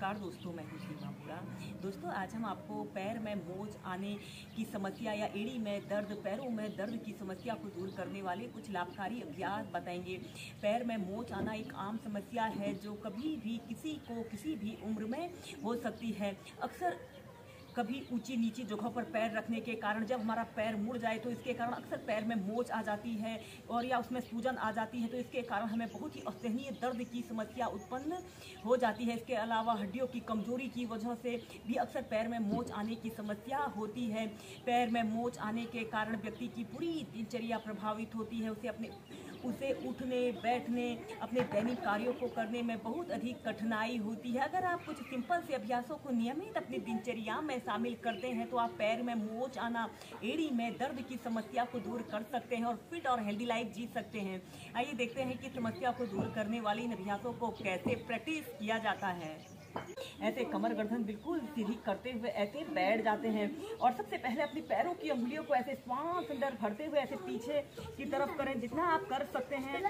नमस्कार दोस्तों, मैं हूं सीमा पूरा। दोस्तों, आज हम आपको पैर में मोच आने की समस्या या एड़ी में दर्द, पैरों में दर्द की समस्या को दूर करने वाले कुछ लाभकारी अभ्यास बताएंगे। पैर में मोच आना एक आम समस्या है जो कभी भी किसी को किसी भी उम्र में हो सकती है। अक्सर कभी ऊंची नीची जगहों पर पैर रखने के कारण जब हमारा पैर मुड़ जाए तो इसके कारण अक्सर पैर में मोच आ जाती है और या उसमें सूजन आ जाती है, तो इसके कारण हमें बहुत ही असहनीय दर्द की समस्या उत्पन्न हो जाती है। इसके अलावा हड्डियों की कमजोरी की वजह से भी अक्सर पैर में मोच आने की समस्या होती है। पैर में मोच आने के कारण व्यक्ति की पूरी दिनचर्या प्रभावित होती है। उसे उठने बैठने, अपने दैनिक कार्यों को करने में बहुत अधिक कठिनाई होती है। अगर आप कुछ सिंपल से अभ्यासों को नियमित अपनी दिनचर्या में शामिल करते हैं तो आप पैर में मोच आना, एड़ी में दर्द की समस्या को दूर कर सकते हैं और फिट और हेल्दी लाइफ जी सकते हैं। आइए देखते हैं कि समस्या को दूर करने वाले इन अभ्यासों को कैसे प्रैक्टिस किया जाता है। ऐसे कमर गर्दन बिल्कुल सीधी करते हुए ऐसे बैठ जाते हैं और सबसे पहले अपनी पैरों की उंगलियों को ऐसे श्वास अंदर भरते हुए ऐसे पीछे की तरफ करें जितना आप कर सकते हैं,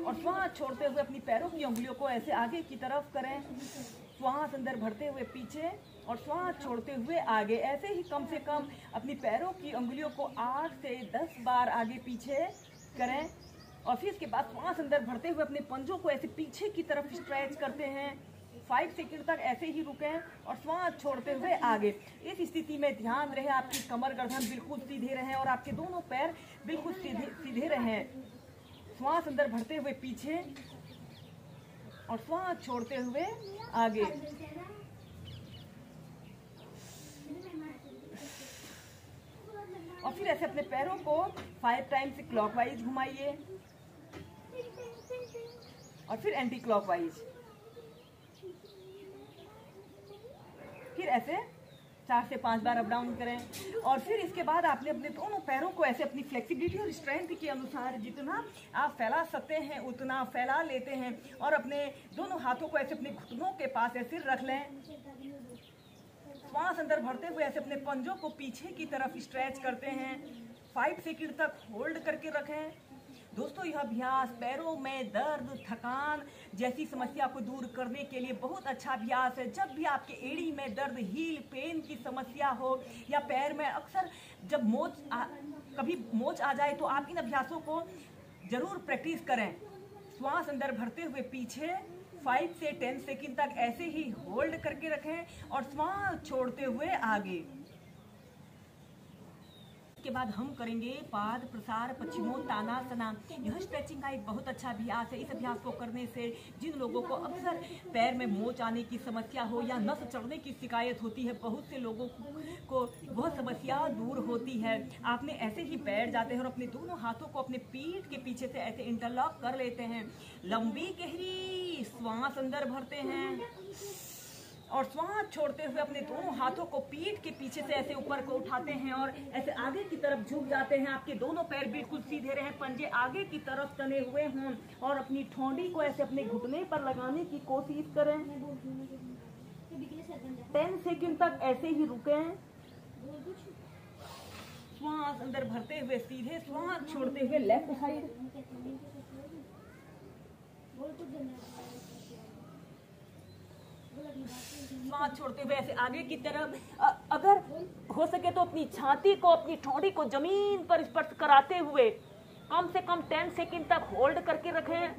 और श्वास छोड़ते हुए अपनी पैरों की उंगलियों को ऐसे आगे की तरफ करें। श्वास अंदर भरते हुए पीछे और श्वास छोड़ते हुए आगे। ऐसे ही कम से कम अपनी पैरों की उंगलियों को 8 से 10 बार आगे पीछे करें और फिर इसके बाद श्वास अंदर भरते हुए अपने पंजों को ऐसे पीछे की तरफ स्ट्रेच करते हैं। 5 सेकंड तक ऐसे ही रुकें और श्वास छोड़ते हुए आगे। इस स्थिति में ध्यान रहे आपकी कमर गर्दन बिल्कुल सीधे रहें और आपके दोनों पैर बिल्कुल सीधे रहें। श्वास अंदर भरते हुए पीछे और श्वास छोड़ते हुए आगे। और फिर ऐसे अपने पैरों को 5 टाइम्स क्लॉकवाइज घुमाइए और फिर एंटी क्लॉकवाइज। फिर ऐसे 4 से 5 बार अप डाउन करें और फिर इसके बाद आपने अपने दोनों पैरों को ऐसे अपनी फ्लेक्सिबिलिटी और स्ट्रेंथ के अनुसार जितना आप फैला सकते हैं उतना फैला लेते हैं और अपने दोनों हाथों को ऐसे अपने घुटनों के पास ऐसे रख लें। श्वास अंदर भरते हुए ऐसे अपने पंजों को पीछे की तरफ स्ट्रेच करते हैं। 5 सेकंड तक होल्ड करके रखें। दोस्तों, यह अभ्यास पैरों में दर्द, थकान जैसी समस्या को दूर करने के लिए बहुत अच्छा अभ्यास है। जब भी आपके एड़ी में दर्द, हील पेन की समस्या हो या पैर में अक्सर जब कभी मोच आ जाए तो आप इन अभ्यासों को जरूर प्रैक्टिस करें। श्वास अंदर भरते हुए पीछे 5 से 10 सेकंड तक ऐसे ही होल्ड करके रखें और श्वास छोड़ते हुए आगे। के बाद हम करेंगे पाद प्रसार पश्चिमोत्तानासना। यह स्ट्रेचिंग का एक बहुत अच्छा अभ्यास है। इस अभ्यास को करने से जिन लोगों को अक्सर पैर में मोच आने की समस्या हो या नस चढ़ने की शिकायत होती है, बहुत से लोगों को वह समस्या दूर होती है। आपने ऐसे ही बैठ जाते हैं और अपने दोनों हाथों को अपने पीठ के पीछे से ऐसे इंटरलॉक कर लेते हैं। लंबी गहरी श्वास अंदर भरते हैं और श्वास छोड़ते हुए अपने दोनों हाथों को पीठ के पीछे से ऐसे ऊपर को उठाते हैं और ऐसे आगे की तरफ झुक जाते हैं। आपके दोनों पैर बिल्कुल सीधे रहें, पंजे आगे की तरफ तने हुए हों और अपनी ठोड़ी को ऐसे अपने घुटने पर लगाने की कोशिश करें। 10 सेकंड तक ऐसे ही रुकें। श्वास अंदर भरते हुए सीधे, श्वास छोड़ते हुए लेफ्ट साइड। श्वास छोड़ते हुए ऐसे आगे की तरफ। अगर हो सके तो अपनी छाती को, अपनी ठोड़ी को जमीन पर स्पर्श कराते हुए कम से कम 10 सेकंड तक होल्ड करके रखें।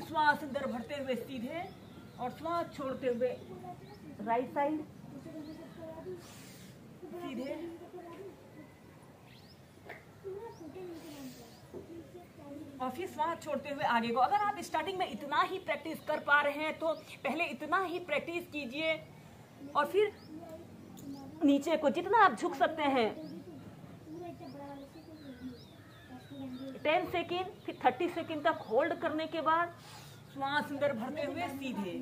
श्वास अंदर भरते हुए सीधे और श्वास छोड़ते हुए राइट साइड सीधे। और फिर श्वास छोड़ते हुए आगे को। अगर आप स्टार्टिंग में इतना ही प्रैक्टिस कर पा रहे हैं तो पहले इतना ही प्रैक्टिस कीजिए और फिर नीचे को जितना आप झुक सकते हैं 10 सेकंड, फिर 30 सेकंड तक होल्ड करने के बाद श्वास अंदर भरते हुए सीधे।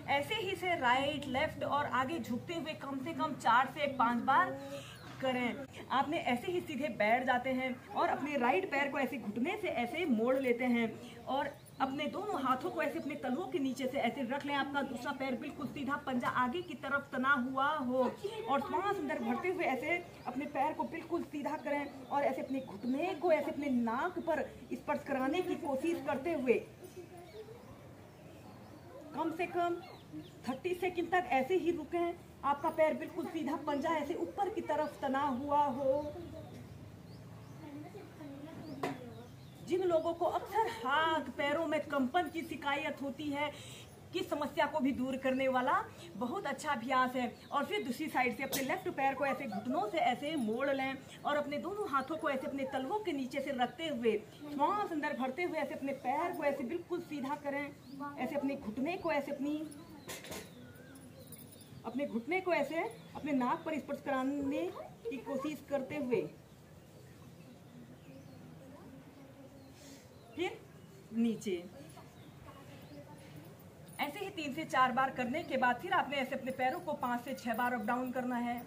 ऐसे ही से राइट, लेफ्ट और आगे झुकते हुए कम से कम 4 से 5 बार करें। आपने ऐसे ही सीधे बैठ जाते हैं और अपने राइट पैर को ऐसे घुटने से ऐसे मोड़ लेते हैं और अपने दोनों हाथों को ऐसे अपने तलवों के नीचे से ऐसे रख लें। आपका दूसरा पैर बिल्कुल सीधा, पंजा आगे की तरफ तना हुआ हो और श्वास अंदर भरते हुए ऐसे अपने पैर को बिल्कुल सीधा करें और ऐसे अपने घुटने को ऐसे अपने नाक पर स्पर्श कराने की कोशिश करते हुए कम से कम 30 सेकंड तक ऐसे ही रुकें। आपका पैर बिल्कुल सीधा, पंजा ऐसे ऊपर की तरफ तना हुआ हो। जिन लोगों को अक्सर हाथ पैरों में कंपन की शिकायत होती है, की समस्या को भी दूर करने वाला बहुत अच्छा अभ्यास है। और फिर दूसरी साइड से अपने लेफ्ट पैर को ऐसे घुटनों से ऐसे मोड़ लें और अपने दोनों हाथों को ऐसे अपने तलवों के नीचे से रखते हुए श्वास अंदर भरते हुए ऐसे अपने पैर को ऐसे बिल्कुल सीधा करें। ऐसे अपने घुटने को ऐसे अपने घुटने को ऐसे अपने नाक पर स्पर्श कराने की कोशिश करते हुए फिर नीचे। ऐसे ही 3 से 4 बार करने के बाद फिर आपने ऐसे अपने पैरों को 5 से 6 बार अप डाउन करना है।